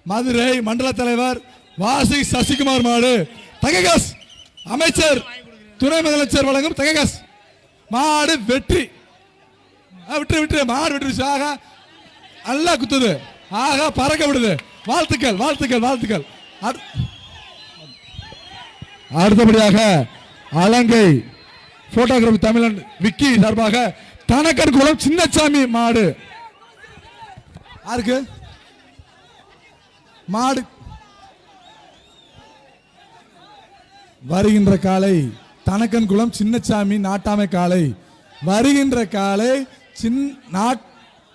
மதுரை மண்டல தலைவர் வாசி சசிகுமார் மாடு தங்ககாஸ் அமைச்சர் துணை முதலமைச்சர் வழங்கும் தங்ககாஸ் மாடு வெற்றி விட்டு விட்டு மாடு வெற்றி ஆக நல்லா குத்துது ஆக பறக்க விடுது வாழ்த்துக்கள் வாழ்த்துக்கள் வாழ்த்துக்கள் அடுத்தபடியாக அலங்கை போட்டோகிராபி தமிழன் விக்கி சார்பாக தனக்கன் குளம் சின்னசாமி மாடு யாருக்கு மாடு வருகின்ற காலை தனக்கன் குளம் சின்னசாமி நாட்டாமை காலை வருகின்ற காலை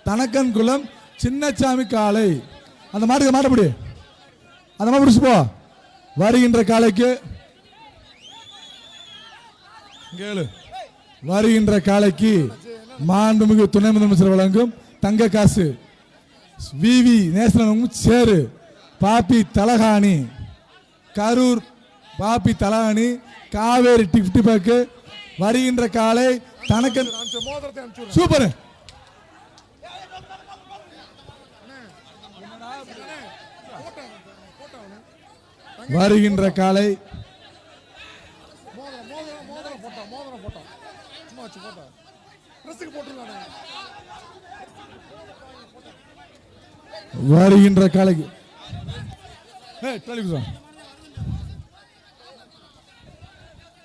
தனக்கன் குளம் சின்னசாமி காலை அந்த மாட்டுக்கு மாட்டப்படி அந்த மாதிரி பிடிச்சு போ வருகின்ற காலைக்கு கேளு வருகின்ற காலைக்கு மாண்புமிகு துணை முதலமைச்சர் வழங்கும் தங்க காசு விவி நேசனம் சேரு பாப்பி தலகாணி கரூர் பாப்பி தலகாணி காவேரி டிஃப்டி பேக்கு வருகின்ற காலை தனக்கு சூப்பர் வருகின்ற காலை வருகின்ற காலைக்கு